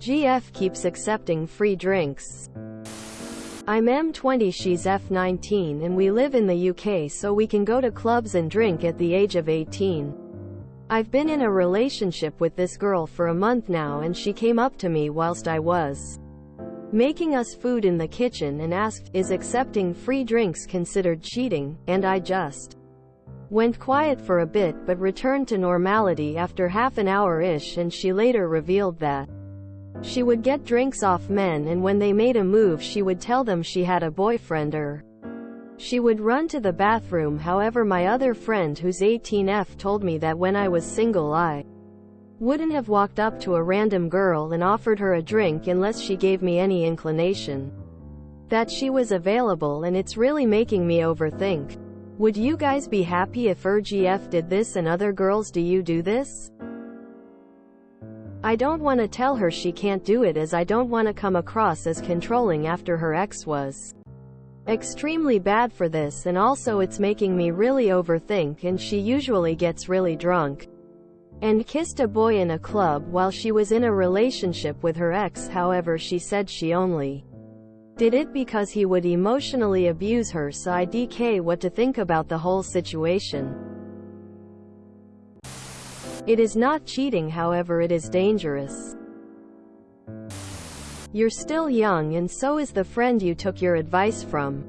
GF keeps accepting free drinks. I'm M20, she's F19, and we live in the UK, so we can go to clubs and drink at the age of 18. I've been in a relationship with this girl for a month now, and she came up to me whilst I was making us food in the kitchen and asked, "Is accepting free drinks considered cheating?" And I just went quiet for a bit but returned to normality after half an hour-ish, and she later revealed that she would get drinks off men, and when they made a move she would tell them she had a boyfriend or she would run to the bathroom. However, my other friend who's 18F told me that when I was single I wouldn't have walked up to a random girl and offered her a drink unless she gave me any inclination that she was available, and it's really making me overthink. Would you guys be happy if GF did this and other girls? Do you do this? I don't want to tell her she can't do it, as I don't want to come across as controlling after her ex was extremely bad for this, and also it's making me really overthink. And she usually gets really drunk and kissed a boy in a club while she was in a relationship with her ex. However, she said she only did it because he would emotionally abuse her, so I DK what to think about the whole situation. It is not cheating, however it is dangerous. You're still young, and so is the friend you took your advice from.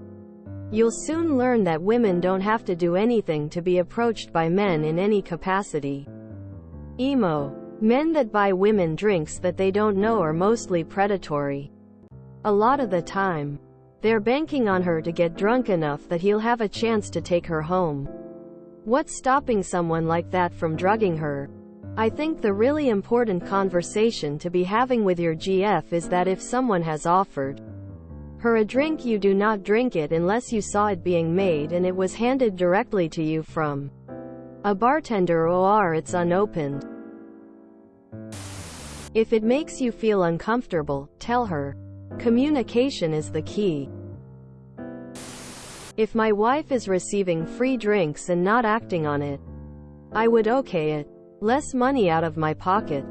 You'll soon learn that women don't have to do anything to be approached by men in any capacity. Emo. Men that buy women drinks that they don't know are mostly predatory. A lot of the time, they're banking on her to get drunk enough that he'll have a chance to take her home. What's stopping someone like that from drugging her? I think the really important conversation to be having with your GF is that if someone has offered her a drink, you do not drink it unless you saw it being made and it was handed directly to you from a bartender, or it's unopened. If it makes you feel uncomfortable, tell her. Communication is the key. If my wife is receiving free drinks and not acting on it, I would okay it. Less money out of my pocket.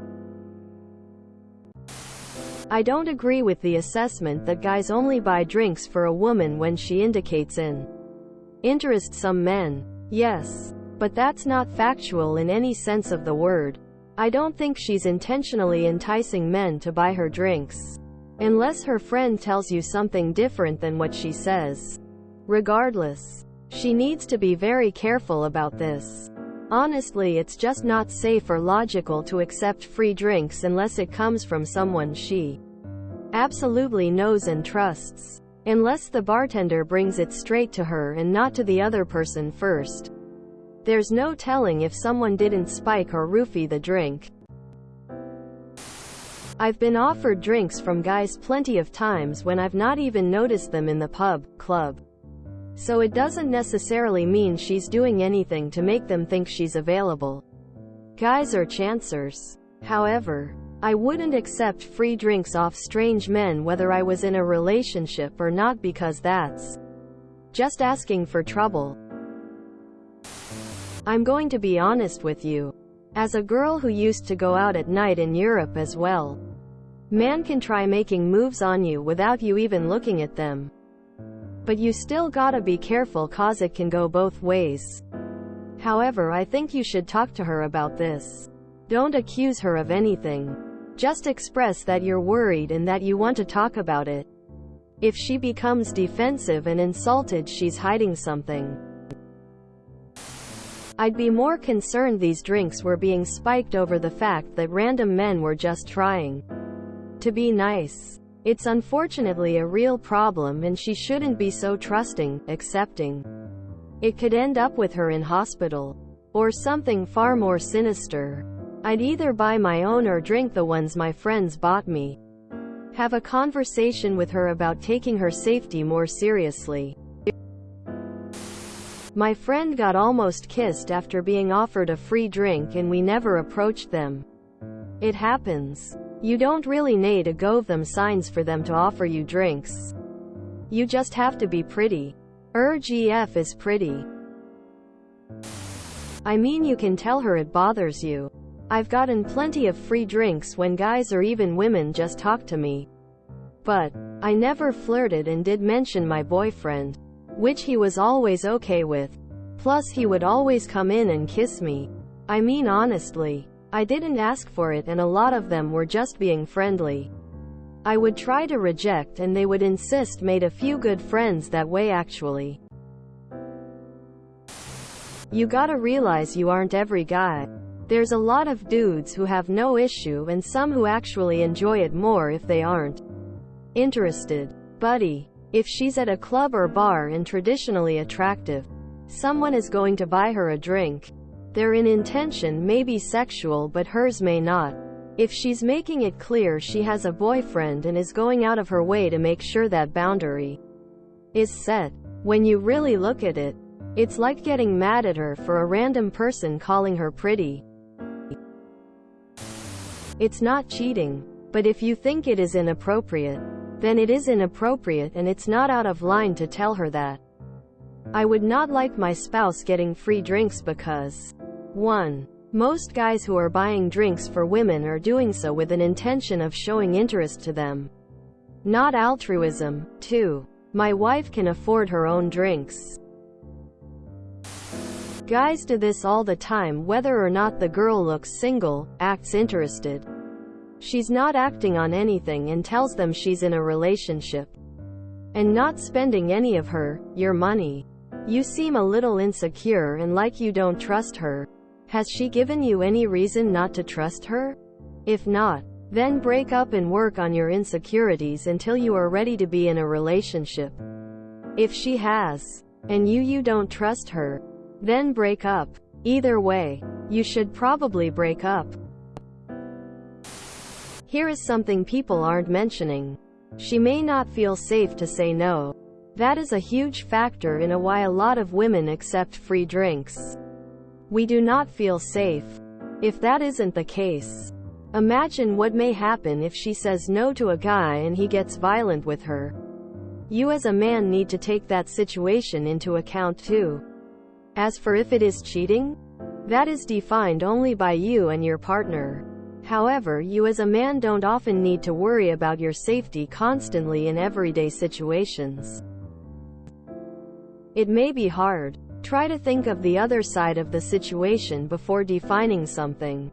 I don't agree with the assessment that guys only buy drinks for a woman when she indicates an interest. Some men, yes, but that's not factual in any sense of the word. I don't think she's intentionally enticing men to buy her drinks, unless her friend tells you something different than what she says. Regardless, she needs to be very careful about this. Honestly, it's just not safe or logical to accept free drinks unless it comes from someone she absolutely knows and trusts. Unless the bartender brings it straight to her and not to the other person first. There's no telling if someone didn't spike or roofie the drink. I've been offered drinks from guys plenty of times when I've not even noticed them in the club. So it doesn't necessarily mean she's doing anything to make them think she's available. Guys are chancers. However, I wouldn't accept free drinks off strange men whether I was in a relationship or not, because that's just asking for trouble. I'm going to be honest with you. As a girl who used to go out at night in Europe as well, man can try making moves on you without you even looking at them. But you still gotta be careful, cause it can go both ways. However, I think you should talk to her about this. Don't accuse her of anything. Just express that you're worried and that you want to talk about it. If she becomes defensive and insulted, she's hiding something. I'd be more concerned these drinks were being spiked over the fact that random men were just trying to be nice. It's unfortunately a real problem, and she shouldn't be so trusting, accepting. It could end up with her in hospital. Or something far more sinister. I'd either buy my own or drink the ones my friends bought me. Have a conversation with her about taking her safety more seriously. My friend got almost kissed after being offered a free drink, and we never approached them. It happens. You don't really need to give them signs for them to offer you drinks. You just have to be pretty. GF is pretty. I mean, you can tell her it bothers you. I've gotten plenty of free drinks when guys or even women just talk to me. But I never flirted and did mention my boyfriend, which he was always okay with. Plus he would always come in and kiss me. I mean honestly, I didn't ask for it and a lot of them were just being friendly. I would try to reject and they would insist. Made a few good friends that way actually. You gotta realize you aren't every guy. There's a lot of dudes who have no issue and some who actually enjoy it more if they aren't interested. Buddy, if she's at a club or bar and traditionally attractive, someone is going to buy her a drink. Their intention may be sexual but hers may not. If she's making it clear she has a boyfriend and is going out of her way to make sure that boundary is set. When you really look at it, it's like getting mad at her for a random person calling her pretty. It's not cheating, but if you think it is inappropriate, then it is inappropriate and it's not out of line to tell her that. I would not like my spouse getting free drinks because 1. Most guys who are buying drinks for women are doing so with an intention of showing interest to them, not altruism. 2. My wife can afford her own drinks. Guys do this all the time whether or not the girl looks single, acts interested. She's not acting on anything and tells them she's in a relationship and not spending any of your money. You seem a little insecure and like you don't trust her. Has she given you any reason not to trust her? If not, then break up and work on your insecurities until you are ready to be in a relationship. If she has, and you don't trust her, then break up. Either way, you should probably break up. Here is something people aren't mentioning. She may not feel safe to say no. That is a huge factor in why a lot of women accept free drinks. We do not feel safe. If that isn't the case, imagine what may happen if she says no to a guy and he gets violent with her. You as a man need to take that situation into account too. As for if it is cheating, that is defined only by you and your partner. However, you as a man don't often need to worry about your safety constantly in everyday situations. It may be hard. Try to think of the other side of the situation before defining something.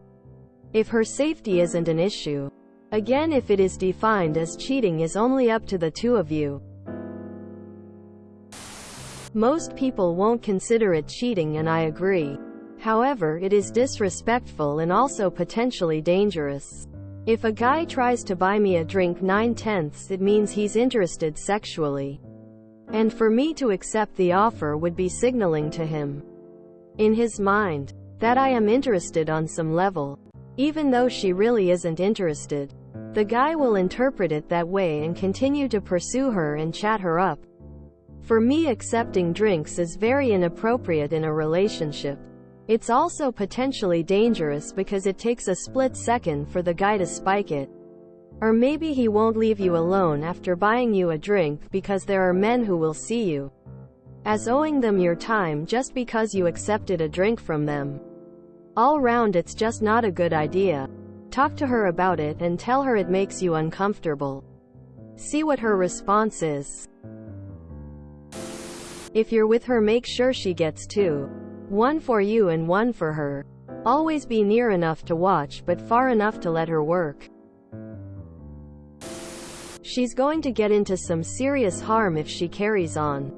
If her safety isn't an issue. Again, if it is defined as cheating is only up to the two of you. Most people won't consider it cheating and I agree. However, it is disrespectful and also potentially dangerous. If a guy tries to buy me a drink 9/10, it means he's interested sexually. And for me to accept the offer would be signaling to him, in his mind, that I am interested on some level. Even though she really isn't interested, the guy will interpret it that way and continue to pursue her and chat her up. For me, accepting drinks is very inappropriate in a relationship. It's also potentially dangerous because it takes a split second for the guy to spike it. Or maybe he won't leave you alone after buying you a drink because there are men who will see you as owing them your time just because you accepted a drink from them. All round, it's just not a good idea. Talk to her about it and tell her it makes you uncomfortable. See what her response is. If you're with her, make sure she gets two. One for you and one for her. Always be near enough to watch but far enough to let her work. She's going to get into some serious harm if she carries on.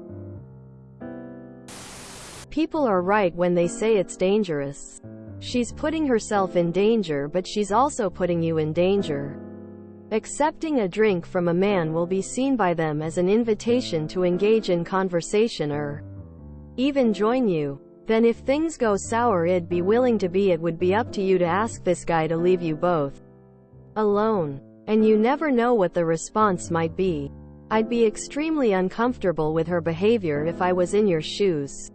People are right when they say it's dangerous. She's putting herself in danger, but she's also putting you in danger. Accepting a drink from a man will be seen by them as an invitation to engage in conversation or even join you. Then if things go sour, it would be up to you to ask this guy to leave you both alone. And you never know what the response might be. I'd be extremely uncomfortable with her behavior if I was in your shoes.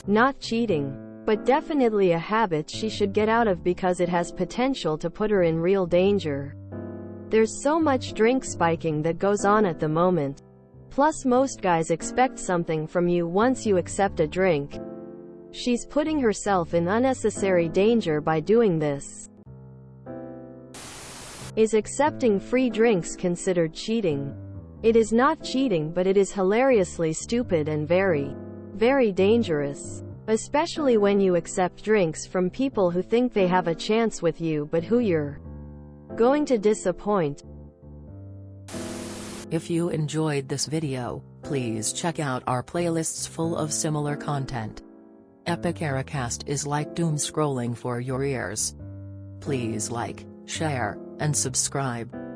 Not cheating, but definitely a habit she should get out of because it has potential to put her in real danger. There's so much drink spiking that goes on at the moment. Plus most guys expect something from you once you accept a drink. She's putting herself in unnecessary danger by doing this. Is accepting free drinks considered cheating? It is not cheating, but it is hilariously stupid and very, very dangerous. Especially when you accept drinks from people who think they have a chance with you but who you're going to disappoint. If you enjoyed this video, please check out our playlists full of similar content. Epic Ericast is like doom scrolling for your ears. Please like, share, and subscribe.